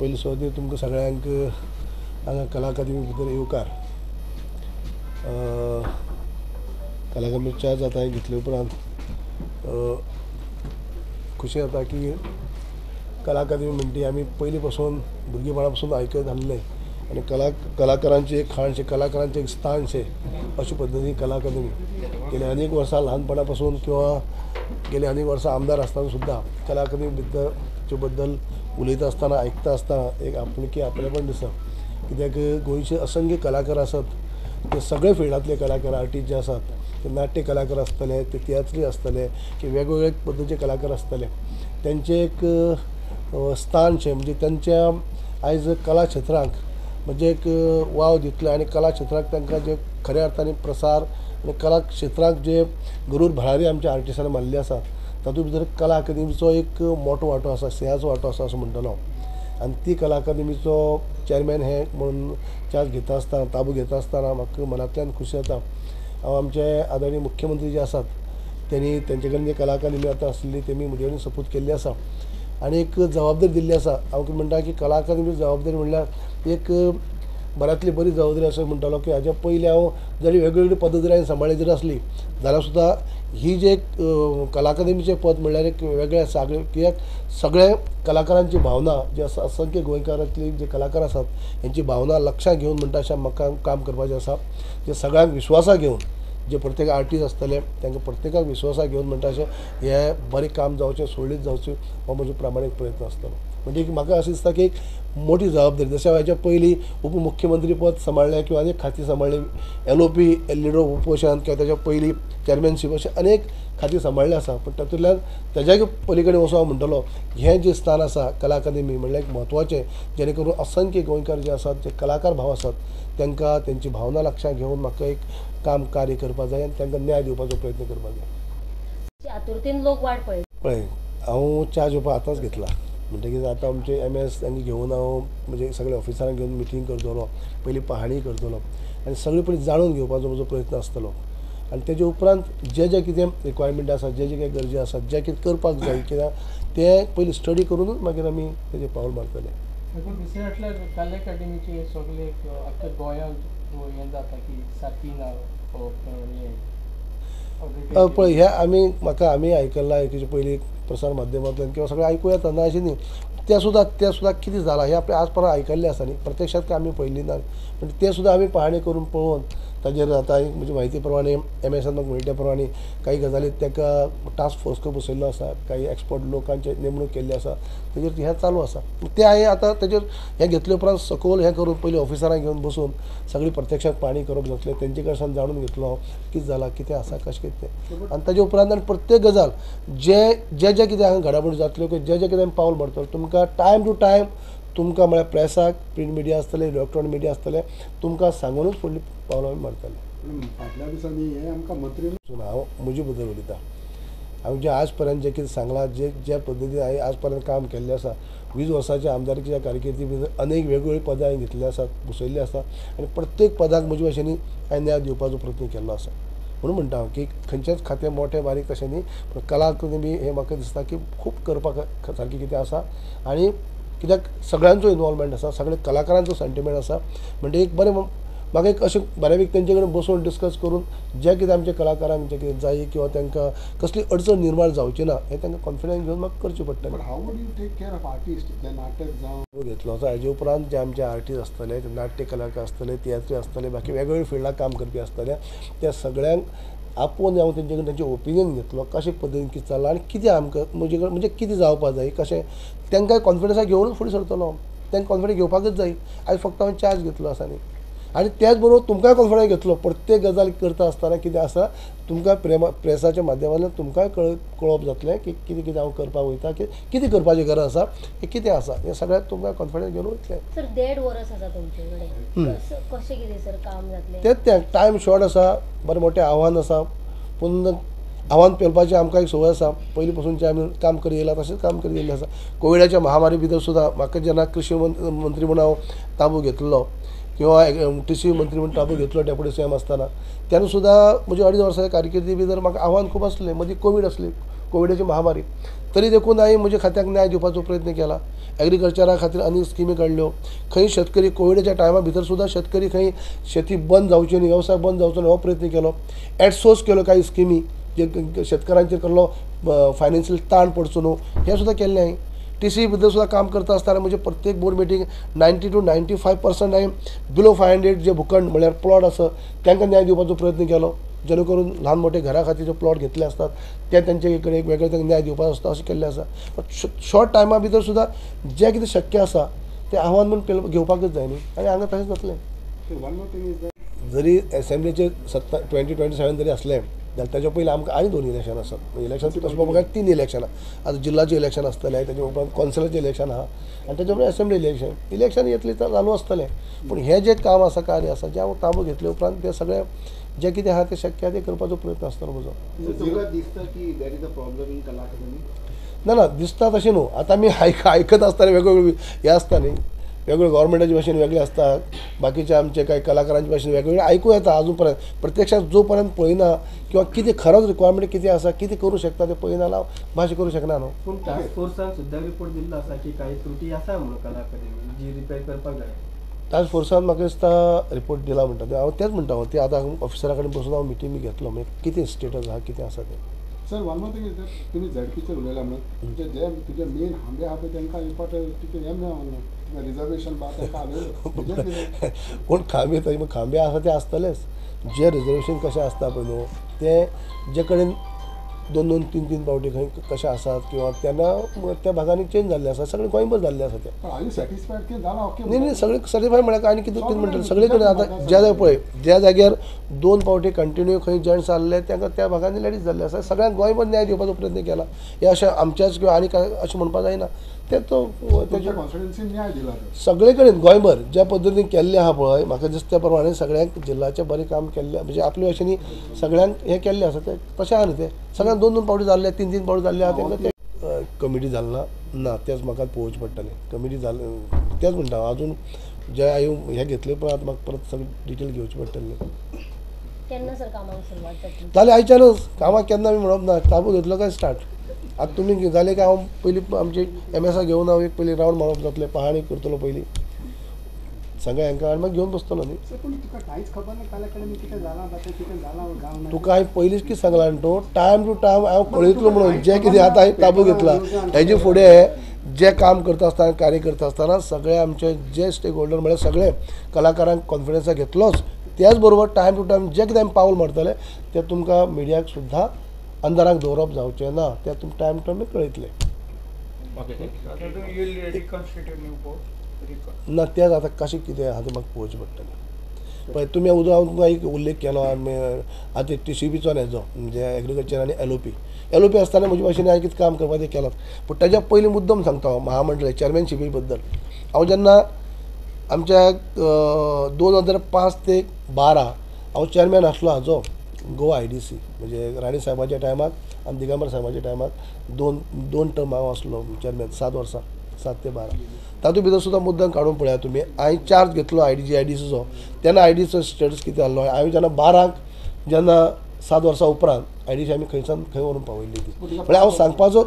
पयलीं सुवातेर तुमकां सगळ्यांक हांगा कला अकादेमी भितर येवकार. कला अकादेमीच्या जाता घेतले उपरांत खुशी जाता की कला अकादेमी म्हणटी आमी पयलीं पासून भुरगेपणा पासून आयकत आसले आनी कलाकारांची एक खाणशे कलाकारांचें एक स्थानशें अशे पद्दतीन कला अकादेमी गेले अनेक वर्सां ल्हानपणा पासून किंवा गेले अनेक वर्सां आमदार आसतना सुद्दां कला अकादेमी बद्दल उलयता आसतना आयकता आसतना एक आपुलकी आपलेपण दिसता. कित्याक गोंयचे असंख्य कलाकार आसात ते सगळे फिल्डांतले कलाकार आर्टिस्ट जे आसात ते नाट्य कलाकार आसतले ते तियात्री आसतले की वेगवेगळे पद्दतीचे कलाकार आसतले त्यांचे एक स्थानशें म्हणजे त्यांच्या आयज कला क्षेत्रांक म्हणजे एक वाव दितले आनी कला क्षेत्राक तांकां जे खऱ्या अर्थान प्रसार आनी कला क्षेत्राक जे गरूर भरारी आमच्या आर्टिस्टांनी मारली आसा तातूंत भितर कला अकादेमीचो एक मोठो वांटो आसा सिंहाचो वांटो आसा असो म्हणटलो. आनी ती कला अकादेमीचो चॅरमॅन हे म्हणून चार्ज घेता आसतना ताबो घेता आसतना म्हाका मनांतल्यान खुशी जाता. हांव आमचे आदरणीय मुख्यमंत्री जे आसात त्यांनी तेंचे कडेन जे कला अकादेमी आतां आसली तेमी म्हजे कडेन सपूत केल्ली आसा आनी एक जबाबदारी दिल्ली आसा. हांव कितें म्हणटा की कला अकादेमीची जबाबदारी म्हणल्यार एक बऱ्यांतली बरी जबाबदारी अशें म्हणटालो की हाज्या पयलीं हांव जरी वेगवेगळी पद जरी हांवें सांबाळ्ळी जरी आसली जाल्यार सुद्दां ही जे कला अकादेमीचें पद म्हणल्यार एक वेगळें आसा. कित्याक सगळे कलाकारांची भावना जी आसा असंख्य गोंयकारांतली जे कलाकार आसात हेंची भावना लक्षांत घेवन म्हणटा अशें म्हाका काम करपाचें आसा. जे सगळ्यांक विश्वासाक घेवन जे प्रत्येक आर्टिस्ट आसतले तांकां प्रत्येकाक विश्वासाक घेवन म्हणटा अशें हें बरें काम जावचें सोडलीत जावचें हो म्हजो प्रामाणीक प्रयत्न आसतलो. म्हणजे म्हाका अशें दिसता की एक मोठी जबाबदारी जशें हाच्या पयलीं उपमुख्यमंत्री पद सांबाळ्ळें किंवा अनेक खातीं सांबाळ्ळीं LOP लिडर ऑफ ओपोजिशन किंवा ताच्या पयलीं चॅरमॅनशीप अशें अनेक खातीं सांबाळ्ळें आसा. पूण तातूंतल्यान तेज्याय पली कडेन वचून हांव म्हणटलो हें जें स्थान आसा कला अकादेमी म्हणल्यार एक म्हत्वाचें जेणे करून असंख्य गोंयकार जे आसात जे कलाकार भाव आसात तांकां तेंची भावना लक्षांत घेवन म्हाका एक काम कार्य करपाक जाय आनी तांकां न्याय दिवपाचो प्रयत्न करपाक जाय. आतुरतेन लोक वाट पळय हांव च्या जेवपाक आतांच घेतला म्हणटकीर आतां आमचे MS तांकां घेवन हांव म्हणजे सगळ्या ऑफिसरांक घेवन मिटींग करतलो पयलीं पाहणी करतलो आनी सगळे पयलीं जाणून घेवपाचो म्हजो प्रयत्न आसतलो आनी तेजे उपरांत जे कितें रिक्वायरमेंट आसा जे कितें गरजे आसात जे कितें करपाक जाय कित्याक ते पयलीं स्टडी करूनच मागीर आमी तेजेर पावल मारतले. कला अकादेमीचे सगळे आख्या गोंयांत हें जाता की सारकी ना पळय हें आमी आयकलां एकेचे पयलीं प्रसार माध्यमांतल्यान किंवा सगळें आयकूं येता ना अशें न्ही. ते सुद्दां कितें जालां हें आपणें आज पर्यंत आयकल्लें आसा न्ही प्रत्यक्षांत आमी पळयल्ली ना पूण तें सुद्दां आमी पाहणी करून पळोवन ताजेर आतां म्हजी म्हायती प्रमाणे MSन म्हाका मेळिल्ल्या प्रमाणे काही गजाली ताका टास्क फोर्स करून बसयल्लो आसा काही एक्सपर्ट लोकांचे नेमणूक केल्ली आसा तेजेर हें चालू आसा. ते हांवें आतां तेजेर हें घेतले उपरांत सखोल हें करून पयलीं ऑफिसरांक घेवन बसून सगळी प्रत्यक्षांत पाहणी करप जातलें तेंचे कडच्यान जाणून घेतलो कितें जालां कितें आसा कशें कितें तें आनी ताजे उपरांत आनी प्रत्येक गजाल जे कितें हांगा घडामोडी जातल्यो जे कितें आमी पावल मारतलो तुमकां टायम टू टायम तुमकां म्हळ्यार प्रेसाक प्रिंट मिडिया आसतले इलेक्ट्रॉनीक मिडिया आसतले तुमकां सांगूनच फुडलीं पावलां आमी मारतले. फाटल्या दिसांनी हें आमकां मंत्री हांव म्हजे बद्दल उलयतां. हांवें जे आज पर्यंत जे कितें सांगलां जे पद्दतीन हांवें आज पर्यंत काम केल्लें आसा 20 वर्सांच्या आमदारकीच्या कारकिर्दी भितर अनेक वेगवेगळी पदां हांवें घेतली आसात बसयल्लीं आसा आनी प्रत्येक पदाक म्हजे भाशेन हांवें न्याय दिवपाचो प्रयत्न केल्लो आसा. म्हणून म्हणटा हांव की खंयचेच खातें मोठे बारीक तशें न्ही, पूण कला अकादमी हे म्हाका दिसता की खूब करपाक सारकें कितें आसा. आनी कित्याक सगळ्यांचो इनवॉल्वमेंट आसा, सगळ्या कलाकारांचो सेंटिमेंट आसा. म्हणजे एक बरें म्हाका एक अशें बऱ्यापैकी तेंचे कडेन बसून डिस्कस करून जें कितें आमच्या कलाकारांक जें कितें जाय किंवा तांकां कसली अडचण निर्माण जावची ना हें तांकां कॉन्फिडन्स घेवन म्हाका करचें पडटलें. But how would you take care of artist जे नाटक जावं घेतलो आसा. हेजे उपरांत जे आमचे आर्टिस्ट आसतले, ते नाट्य कलाकार आसतले, तियात्री आसतले, बाकी वेगवेगळ्या फिल्डाक काम करपी आसतले, त्या सगळ्यांक आपोवन हांव तेंचे कडेन तेंचें ओपिनियन घेतलो कशे पद्दतीन कितें चल्लां आनी कितें आमकां म्हणजे कितें जावपा जाय, कशें तांकां कॉन्फिडन्सा घेवनूच फुडें सरतलो. तांकां कॉन्फिडन्स घेवपाकच जाय. आयज फक्त हांवें चार्ज घेतलो आसा न्ही. आनी त्याच बरोबर तुमकांय कॉन्फिडन्स घेतलो. प्रत्येक गजाल करता आसतना कितें आसा तुमकां प्रेसाच्या माध्यमांतल्यान तुमकांय कळप जातलें की कितें कितें हांव करपाक वयता, कितें करपाची गरज आसा, हें कितें आसा, हें सगळ्याक तुमकां कॉन्फिडन्स घेवन वयतलें. सर 1.5 वर्स आसा तुमचे कडेन, कशें कितें सर काम जातलें? तें टायम शॉर्ट आसा, बरें मोठें आव्हान आसा, पूण आव्हान पेलपाची आमकां एक संवय आसा. पयलीं पासून जें आमी काम करी येयला तशेंच काम करी येयल्लें आसा. कोविडाच्या महामारी भितर सुद्दां म्हाका जेन्ना कृषी मंत्री म्हणून हांव ताबो घेतलो किंवा TC मंत्री म्हणून ताबो घेतलो डेप्युटी CM आसतना, तेन्ना सुद्दां म्हजी 2.5 वर्सांच्या कारकिर्दी भितर म्हाका आव्हान खूब आसलें. मदीं कोवीड आसली, कोविडाची महामारी. तरी देखून हांवें म्हज्या खात्याक न्याय दिवपाचो प्रयत्न केला. एग्रीकल्चरा खातीर आनी स्किमी काडल्यो. खंय शेतकरी कोविडाच्या टायमा भितर सुद्दां शेतकरी खंय शेती बंद जावची न्ही, वेवसाय बंद जावचो न्ही, हो प्रयत्न केलो. एडसोर्स केलो काही स्किमी जे शेतकारांचेर कसलो फायनान्शियल ताण पडचो न्हू, हें सुद्दां केल्लें हांवें. TC भितर सुद्दां काम करता आसतना म्हणजे प्रत्येक बोर्ड मिटींग 90 to 95% हांवें बिलो 500 जे भूखंड म्हळ्यार प्लॉट आसा तांकां न्याय दिवपाचो प्रयत्न केलो. जेणे करून ल्हान मोठे घरा खातीर जे प्लॉट घेतले आसतात ते तेंचे कडेन एक वेगळे तांकां न्याय दिवपाचो आसता, अशें केल्लें आसा. शॉर्ट टायमा भितर सुद्दां जें कितें शक्य आसा तें आव्हान म्हणून घेवपाकच जाय न्ही. आनी हांगा तशेंच जातलें. One more thing is that जरी असेंब्लीचे 2027 जरी असलें जाल्यार ताच्या पयलीं आमकां आनी 2 इलेक्शन आसात. इलेक्शन तशें पळोवपाक 3 इलेक्शनां. आतां जिल्ल्याचें इलेक्शन आसतलें, ताच्या उपरांत कौन्सिलाचें इलेक्शन आहा आनी ताच्या उपरांत असेंब्ली इलेक्शन येतलें तर चालू आसतलें. पूण हें जें काम आसा, कार्य आसा, जें हांव ताबो घेतले उपरांत तें सगळें जें कितें आहा तें शक्य आहा तें करपाचो प्रयत्न आसतलो म्हजो. तुमकां दिसता की there is a problem in कला अकादमी? ना दिसता तशें न्हू. आतां आमी आयकत आसतना वेगवेगळे हें आसता न्ही, वेगवेगळे गव्हर्मेंटाचे भाशेन वेगळे आसता, बाकीचे आमचे काही कलाकारांचे भाशेन वेगवेगळे आयकूं येता. अजून पर्यंत प्रत्यक्षात जो पर्यंत पळयना किंवा कितें खरोच रिक्वायरमेंट कितें आसा, कितें करूं शकता तें पळयना जाल्यार भाशा करूं शकना न्हू. पूण टास्क फोर्सान सुद्दां रिपोर्ट दिल्लो आसा की काही त्रुटी आसा म्हणून कला अकादमी जी रिपेअर करपाक जाय. टास्क फोर्सान म्हाका दिसता रिपोर्ट दिला म्हणटा ते. हांव तेंच म्हणटा ते आतां ऑफिसरा कडेन बसून हांव मिटींग बी घेतलो. मागीर कितें स्टेटस आहा, कितें आसा तें. Sir one more thing is that तुमी झडपीचेर उलयला म्हणून जे तुजे मेन हांबे आहा पळय तांकां इम्पॉर्टंट तुका हें मेळना, रिजर्वेशन बा तांकां हांवें कोण खांबे आसा ते आसतलेच. जे रिजर्वेशन कशें आसता पळय न्हू ते जे कडेन 2-2, 3-3 पावटी खंय कशें आसात किंवा तेन्ना त्या भागांनी चेंज जाल्ले आसा. सगळें गोंयभर जाल्ले आसा ते. आर यू सॅटिस्फायड की जाला ओके? न्ही सगळें सर्टिफाय म्हळ्यार आनी कितें म्हणटा सगळे कडेन आतां ज्या जाग्यार पळय ज्या जाग्यार 2 पावटी कंटिन्यू खंय जेंट्स जाल्ले तांकां त्या भागांनी लेडीज जाल्ले आसा. सगळ्यांक गोंयभर न्याय दिवपाचो प्रयत्न केला. हे अशें आमच्याच किंवा आनी काय अशें म्हणपाक जायना. ते तो तेच्या कॉन्स्टिट्युन्सीन न्याय दिला सगळे कडेन गोंयभर ज्या पद्दतीन केल्लें आहा पळय म्हाका दिसता त्या प्रमाणे सगळ्यांक जिल्ल्याचें बरें काम केल्लें म्हणजे आपले भाशेनी सगळ्यांक हें केल्लें आसा तें तशें आहा न्ही. तें सगळ्यांक 2-2 पावटी जाल्ले, 3-3 पावटी जाल्ले आहा तांकां ते कमिटी जालना ना तेच म्हाका पळोवचें पडटलें. कमिटी जालें तेच म्हणटा हांव. अजून जे हांवें हें घेतलें पण आतां म्हाका परत सगळें डिटेल घेवची पडटली. केन्ना सर कामाक सुरवात जातली? जालें आयच्यानूच कामाक केन्ना आमी म्हणप ना. ताबो घेतलो काय स्टार्ट. आतां तुमी जालें काय हांव पयलीं आमची MS घेवन हांव एक पयलीं रावंड मारप जातलें, पाहणी करतलो पयलीं सगळें हांकां आनी मागीर घेवन बसतलो न्ही. पूण तुका कांयच खबर ना कला अकादमी कितें जालां ताका कितें जालां गांव ना. तुका हांवें पयलींच कितें सांगलां न्ही तो टायम टू टायम हांव पळयतलो म्हणून जें कितें आतां हांवें ताबो घेतला हेजे फुडें जें काम करता आसतना कार्य करता आसतना सगळे आमचे जे स्टेक होल्डर म्हळ्यार सगळे कलाकारांक कॉन्फिडन्सा घेतलोच. त्याच बरोबर टायम टू टायम जें कितें आमी पावल मारतले तें तुमकां मिडियाक सुद्दां अंधाराक दवरप जावचें ना. तें तुमकां टायम टू टायम कळयतलें. ना तेंच आतां कशें कितें आहा तें म्हाका पळोवचें पडटलें. पळय तुमी उदो हांव तुमकां एक उल्लेख केलो आतां TCBचो हेजो म्हणजे एग्रीकल्चर आनी LOP आसतना म्हजे भाशेन हांवें कितें काम करपाक तें केलां. पूण ताच्या पयलीं मुद्दम सांगता हांव महामंडळ चॅरमॅनशिपी बद्दल. हांव जेन्ना आमच्या 2005 ते 12 हांव चॅरमॅन आसलो हाजो गोवा IDC म्हणजे राणी साहेबाच्या टायमाक आनी दिगंबर साहेबाच्या टायमाक दोन टर्म हांव आसलो चॅरमॅन 7 वर्सां 7 ते 12. तातूंत भितर सुद्दां मुद्दम काडून पळयात तुमी. हांवें चार्ज घेतलो IDCचो तेन्ना IDCचो स्टेटस कितें आहलो. हांवें जेन्ना 12 जेन्ना 7 वर्सां उपरांत IDC आमी खंयच्यान खंय व्हरून पावयल्ली ती. म्हळ्यार हांव सांगपाचो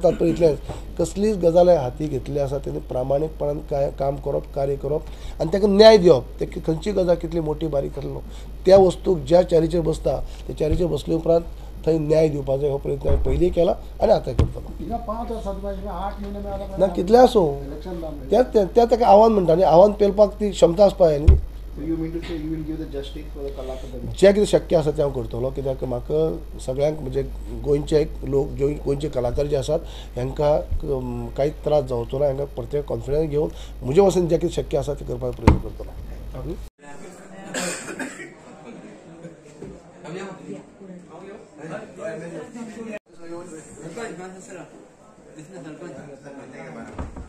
तात्पर्य इतलेंच, कसलीच गजाल हाती घेतली आसा तेणी प्रामाणीकपणान काम करप, कार्य करप आनी ताका न्याय दिवप. ते खंयची गजाल कितली मोठी बारीक आसलो त्या वस्तूक ज्या चारीचेर बसता त्या चारीचेर बसले उपरांत थंय न्याय दिवपाचो हो प्रयत्न हांवें पयलीं केला आनी आतां करतलो. तिका 5 वर्सां पाहिजे 8 महिने मेळाला ना कितले आसूं इलेक्शन लावन त्या ताका आव्हान म्हणटा आनी आव्हान पेलपाक ती क्षमता आसपा जाय न्ही. You mean to say you will give the justice for the Kala Academy? जें कितें शक्य आसा तें हांव करतलो, कित्याक म्हाका सगळ्यांक म्हणजे गोंयचे लोक गोंयचे कलाकार जे आसात हांकां कांयच त्रास जावचो ना, हांकां प्रत्येक कॉन्फिडन्स घेवन म्हजे वचून जें कितें शक्य आसा तें करपाक प्रयत्न करतलो. सरपंच